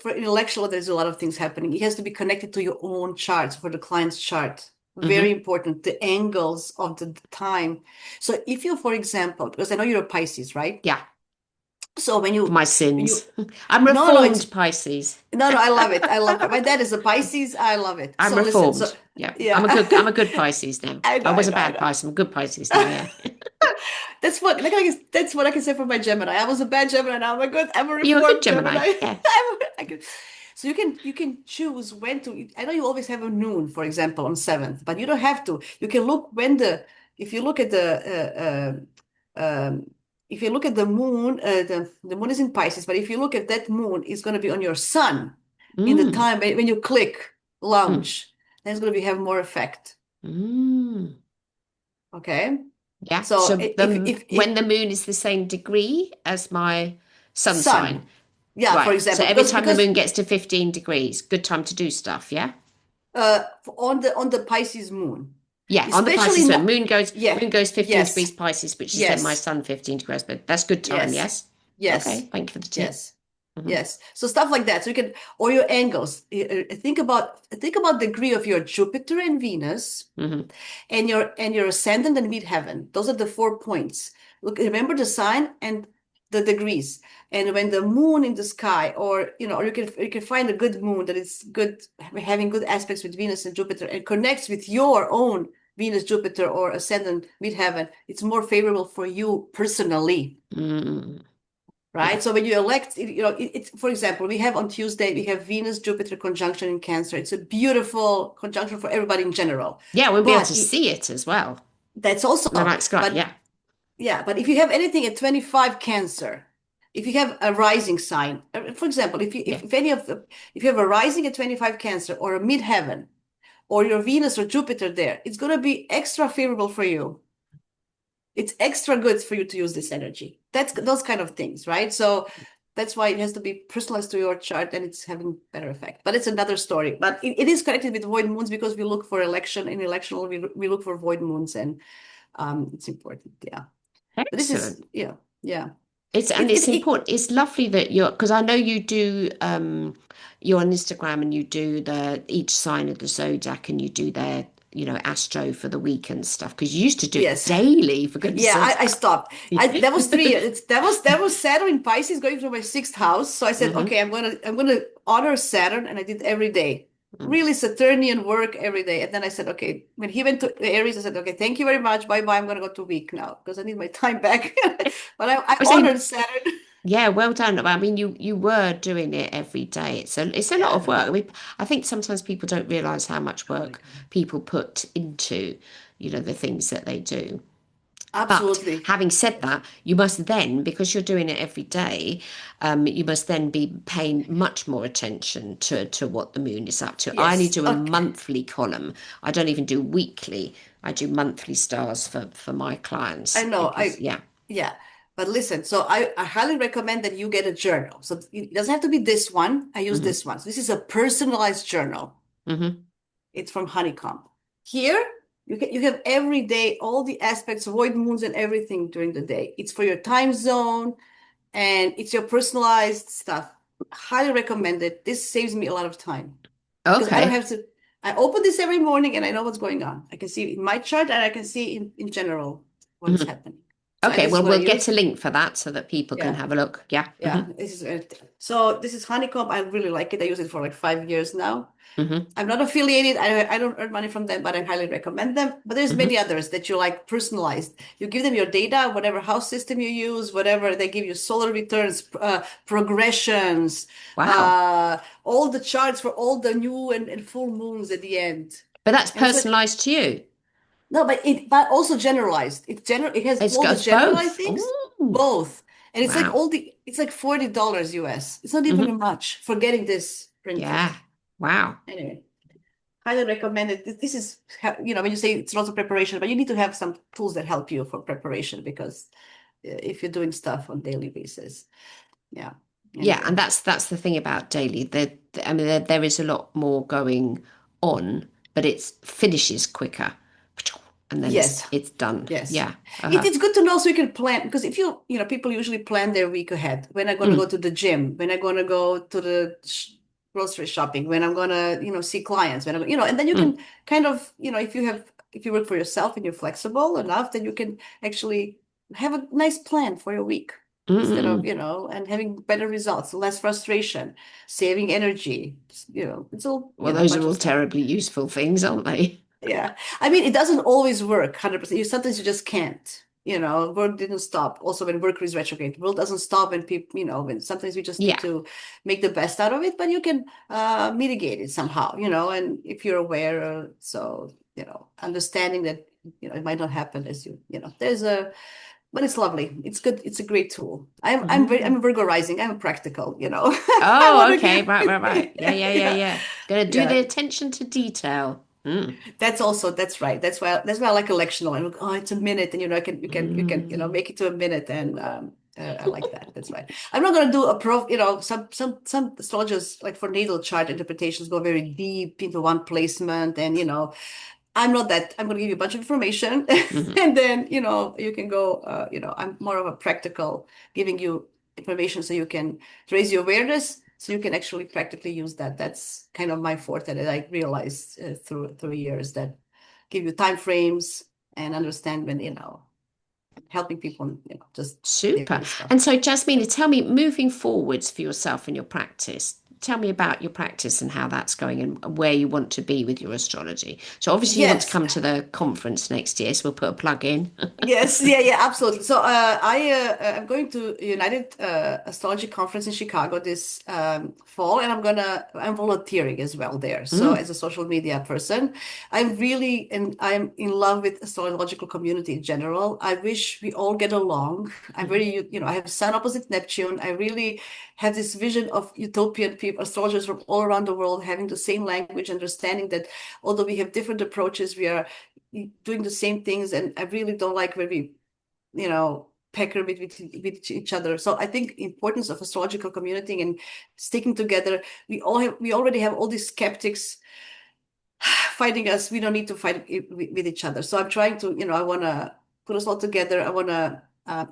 For in electional, there's a lot of things happening. It has to be connected to your own charts for the client's chart. Very Hmm. important. The angles of the time. So if you, for example, because I know you're a Pisces, right? Yeah. So when you My when you sins. I'm no, it's reformed Pisces. no, I love it. I love it. My dad is a Pisces. I love it. I'm So listen, so reformed. Yeah. I'm yeah. a good I'm a good Pisces now. I know, I I was a know, I bad know. Pisces. I'm a good Pisces now, yeah. That's what I can say for my Gemini. I was a bad Gemini. Now I'm a You're a good reformed Gemini. Gemini. Yeah. So you can choose when to. I know you always have a noon, for example, on 7th, but you don't have to. You can look when the if you look at the if you look at the moon, the moon is in Pisces, but if you look at that moon, it's going to be on your sun in the Mm, time when you click mm, launch. Then it's going to be have more effect. mm. Okay. Yeah. So So when the moon is the same degree as my sun sign, sun, yeah, for right. So example, every because time the moon gets to 15 degrees, good time to do stuff, yeah? on the Pisces moon, Yeah, on the especially Pisces moon. not, yeah, Moon goes 15 degrees yes, Pisces, which is then my yes, sun 15 degrees, but that's good time, yes, yes? yes, Okay, thank you for the tip. yes. Hmm. Yes. So stuff like that. So you can, or your angles. Think about degree of your Jupiter and Venus Hmm. and your ascendant and midheaven. Those are the 4 points. Look, remember the sign and the degrees. And when the moon in the sky, or you can find a good moon that is good, having good aspects with Venus and Jupiter, and connects with your own Venus, Jupiter, or ascendant midheaven, it's more favorable for you personally. Mm. Yeah. Right. So when you elect, it's for example, we have on Tuesday, we have Venus Jupiter conjunction in Cancer. It's a beautiful conjunction for everybody in general. Yeah, we'll be able But to see it as well. that's also, The night sky, but yeah. yeah, but if you have anything at 25 Cancer, if you have a rising sign, for example, Yeah. if you have a rising at 25 Cancer or a midheaven or your Venus or Jupiter there, it's going to be extra favorable for you. It's extra good for you to use this energy. That's those kind of things, right? So that's why it has to be personalized to your chart and it's having better effect. But it's another story. But it is connected with void moons because we look for election in electional, we look for void moons and it's important. Yeah. But this is, Excellent. yeah, yeah. It's It important. It's lovely that you're because I know you do you're on Instagram and you do the each sign of the zodiac and you do their, astro for the week and stuff. Because you used to do it yes. daily, for goodness Yeah, sakes. I stopped. That was 3 years. That was Saturn in Pisces going through my sixth house. So I said, Hmm. okay, I'm gonna honor Saturn, and I did every day. Really Saturnian work every day. And then I said, okay, when he went to Aries, I said, okay, thank you very much. Bye bye. I'm gonna go to week now because I need my time back. But I I say, honored Saturn. yeah, well done. I mean, you were doing it every day. It's a lot Yeah, of work. no, I think sometimes people don't realize how much work people put into, the things that they do. But absolutely. having said that, you must then, because you're doing it every day, you must then be paying much more attention to what the moon is up to. I only Yes. do a Okay. monthly column. I don't even do weekly. I do monthly stars for my clients I know. because yeah. Yeah. But listen, so I highly recommend that you get a journal. So it doesn't have to be this one. I use Hmm. this one. So this is a personalized journal. Hmm. It's from Honeycomb. Here, you have every day all the aspects, void moons and everything during the day. It's for your time zone and it's your personalized stuff. Highly recommend it. This saves me a lot of time because I don't Okay. have to. I open this every morning and I know what's going on. I can see in my chart and I can see in general what is Mhm. happening. So Okay, this is well, what I we'll get use. a link for that so that people can Yeah. have a look. Yeah. Yeah, this is Honeycomb. I really like it. I use it for like 5 years now. Hmm. I'm not affiliated. I don't earn money from them, but I highly recommend them. But there's many Hmm. others that you like personalized. You give them your data, whatever house system you use, whatever they give you solar returns, progressions, Wow. all the charts for all the new and full moons at the end. But that's And it's like personalized to you. no, but also generalized. It has It's all the got generalized both. things, Oh, both. And wow. it's like $40 US. It's not even Hmm. much for getting this printed. Yeah. Wow. Anyway, highly recommend it. This is, when you say it's lots of preparation, but you need to have some tools that help you for preparation because if you're doing stuff on daily basis. Yeah. Yeah, and Anyway. that's the thing about daily. I mean, there is a lot more going on, but it finishes quicker, and then it's Yes. it's done. Yes. Yeah. It's good to know so you can plan because if people usually plan their week ahead. When I'm going to go Mm, to the gym, when I'm going to go to the grocery shopping, when I'm going to, see clients, and then you can mm, kind of, if you work for yourself and you're flexible enough, then you can actually have a nice plan for your week mm, instead of, mm. and having better results, less frustration, saving energy, it's all, Well, a those are bunch of all stuff. terribly useful things, aren't they? Yeah. I mean, it doesn't always work 100%. Sometimes you just can't. Work didn't stop. Also, when Mercury is retrograde, world doesn't stop when people, when sometimes we just need Yeah. to make the best out of it, but you can mitigate it somehow, and if you're aware, understanding that, it might not happen as there's but it's lovely. It's good. It's a great tool. I'm a Mm. Virgo rising. I'm practical, you know. I Oh, want to okay. give Right, right, right. Yeah, yeah, yeah, yeah, yeah. yeah. Gonna do the Yeah. attention to detail. Mm. That's right. That's why I like a lectional. I'm like, oh, it's a minute, and you can Mm. make it to a minute, and I like that. That's right. I'm not gonna do a pro. Some astrologers like for natal chart interpretations go very deep into one placement, and I'm not that. I'm gonna give you a bunch of information, Mhm. and then you can go. I'm more of a practical, giving you information so you can raise your awareness, so you can actually practically use that. That's kind of my forte that I realized through years, that give you time frames and understand when helping people, just Super. daily stuff. And so, Yeah. Jasmina, tell me, moving forwards for yourself and your practice, tell me about your practice and how that's going and where you want to be with your astrology. So, obviously, you want to Yes. come to the conference next year, so we'll put a plug in. Yes, yeah, yeah, absolutely. So I'm going to United Astrology Conference in Chicago this fall, and I'm volunteering as well there. So Mm, as a social media person, I'm in love with astrological community in general. I wish we all get along. I'm mhm, very, I have Sun opposite Neptune. I really have this vision of utopian people, astrologers from all around the world having the same language, understanding that although we have different approaches, we are doing the same things. And I really don't like where we, pecker with each other. So I think importance of astrological community and sticking together. We already have all these skeptics fighting us. We don't need to fight with each other. So I'm trying to, I want to put us all together. I want to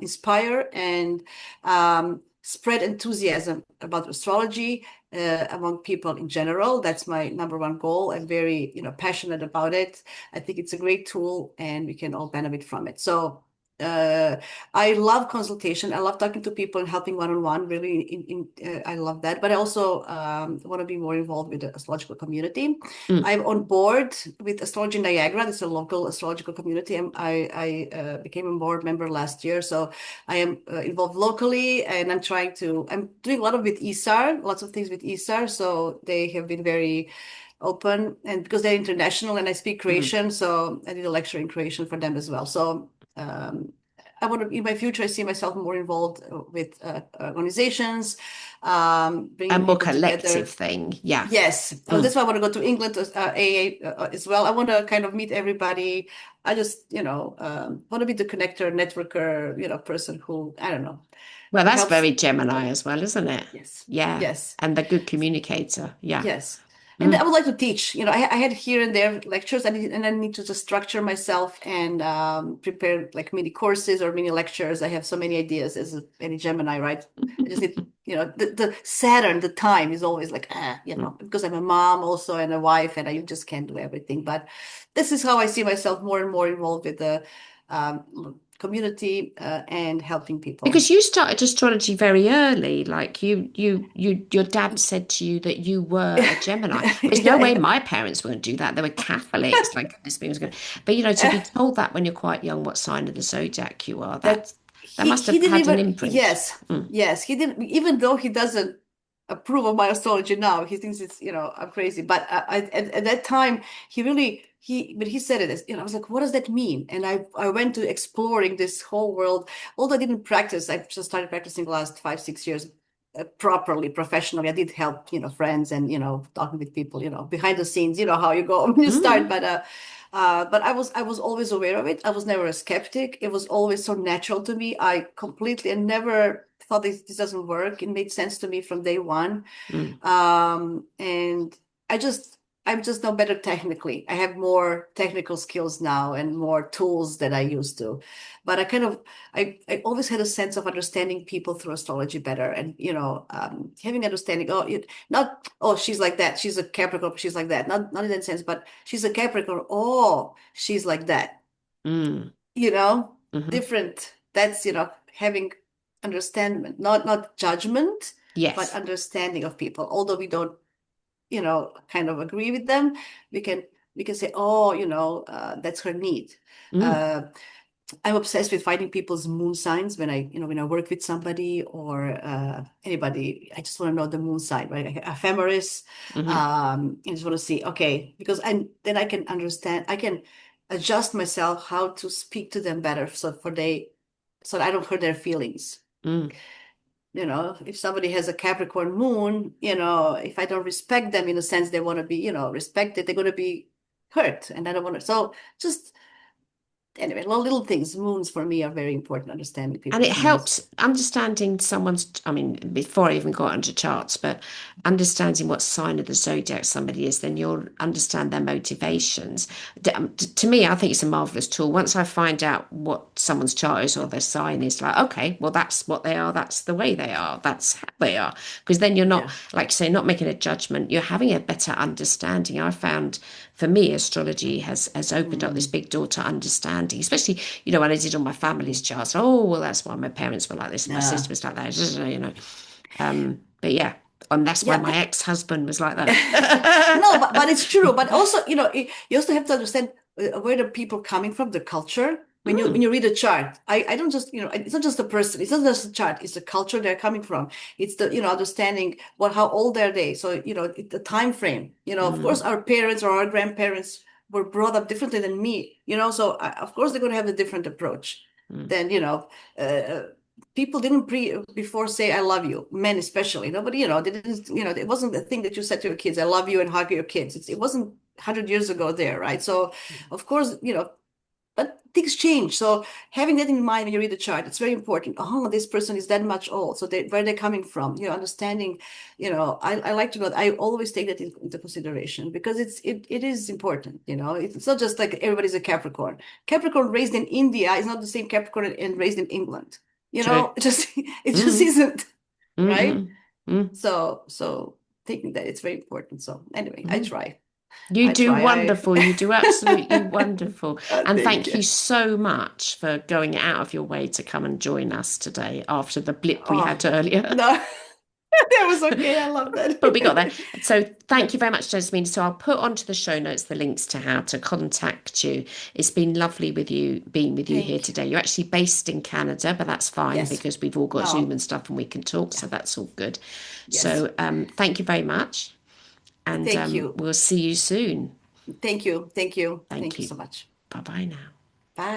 inspire and spread enthusiasm about astrology among people in general. That's my number one goal. I'm very, passionate about it. I think it's a great tool and we can all benefit from it. So uh, I love consultation. I love talking to people and helping one-on-one. Really, I love that. But I also want to be more involved with the astrological community. mm. I'm on board with Astrology Niagara. It's a local astrological community. I became a board member last year, so I am involved locally, and I'm doing a lot of with ESAR, lots of things with ESAR. So they have been very open, and because they're international, and I speak Mm. Croatian, so I did a lecture in Croatian for them as well. So I want to, in my future, I see myself more involved with organizations, A bringing more people collective together. thing. Yeah. Yes, Mm. that's why I want to go to England to AA as well. I want to kind of meet everybody. I just, want to be the connector, networker, person who, I don't know, Well, that's helps very Gemini people. as well, isn't it? Yes, Yeah. yes. And the good communicator. Yeah. Yes. And I Mm. would like to teach. I had here and there lectures, and I need to just structure myself and prepare like mini courses or mini lectures. I have so many ideas as any Gemini, right? I just need, the Saturn, the time is always like, because I'm a mom also and a wife, and I just can't do everything. But this is how I see myself more and more involved with the community and helping people. Because you started astrology very early, like your dad said to you that you were a Gemini. There's no Yeah, way yeah. my parents were going to do that. They were Catholics. Like this being was going, but to be told that when you're quite young, what sign of the zodiac you are, That that he must he have didn't had an even imprint. yes, Mm, yes, he didn't, even though he doesn't approve of my astrology now. He thinks it's, I'm crazy. But at that time, he said it, I was like, what does that mean? And I went to exploring this whole world. Although I didn't practice, I just started practicing the last 5 6 years properly, professionally. I did help, friends and, talking with people, behind the scenes, how you go when you start. mm, But I was always aware of it. I was never a skeptic. It was always so natural to me. I completely and never thought this doesn't work. It made sense to me from day one. mm. And I just I'm just now better technically. I have more technical skills now and more tools than I used to. But I always had a sense of understanding people through astrology better, and having understanding. Not, oh, she's like that. She's a Capricorn. She's like that. Not in that sense, but she's a Capricorn. Oh, she's like that. Mm, You know, hmm. different. That's having understanding, not judgment, but Yes. understanding of people. Although we don't kind of agree with them, we can we can say, oh, that's her need. Mm, Uh, I'm obsessed with finding people's moon signs when I work with somebody or anybody. I just want to know the moon sign, right? Ephemeris. hmm. I just want to see, okay, because then I can understand, I can adjust myself how to speak to them better, so for they so I don't hurt their feelings. Mm. If somebody has a Capricorn moon, if I don't respect them in a sense they want to be, respected, they're going to be hurt. And I don't want to. So just anyway, little things. Moons for me are very important, understanding And it people's moons. helps understanding someone's, I mean, before I even got into charts, but understanding what sign of the zodiac somebody is, then you'll understand their motivations. To me, I think it's a marvelous tool. Once I find out what someone's chart is or their sign is, like, okay, well, that's what they are, that's the way they are, that's how they are. Because then you're not, Yeah. like, say, not making a judgment, you're having a better understanding. I found for me, astrology has opened up this Mm, big door to understanding, especially, when I did all my family's mm. charts. Oh, well, that's why my parents were like this and my sister Yeah. was like that, But yeah, and that's why Yeah. my ex-husband was like that. No, but it's true. But also, you also have to understand where the people coming from, the culture. When Mm, you read a chart, I don't just, it's not just a person, it's not just a chart, it's the culture they're coming from. It's the, understanding how old are they. So, the time frame. Of course, mm, our parents or our grandparents were brought up differently than me, so of course they're going to have a different approach mm. than, uh, people didn't before say I love you, men especially. Nobody, they didn't, it wasn't the thing that you said to your kids, I love you and hug your kids. It wasn't 100 years ago there, right? So of course, but things change. So having that in mind when you read the chart, it's very important. Oh, this person is that much old. So where they're coming from, understanding, I like to know, I always take that into consideration because it is important, it's not just like everybody's a Capricorn. Capricorn raised in India is not the same Capricorn and raised in England. True. It just Mm, isn't, right? mm, mm, So taking that, it's very important. So anyway, I mm. try. You I do try. wonderful. You do absolutely wonderful. And Thank thank you. you so much for going out of your way to come and join us today after the blip we Oh, had earlier. no. That was okay. I love that. But we got there. So thank you very much, Jasmine. So I'll put onto the show notes the links to how to contact you. It's been lovely being with you here Thank you. today. You're actually based in Canada, but that's fine Yes. because we've all got Zoom No. and stuff and we can talk, Yeah. so that's all good. Yes. So thank you very much, and Thank you. we'll see you soon. Thank you. Thank you. Thank Thank you you. so much. Bye bye now. Bye.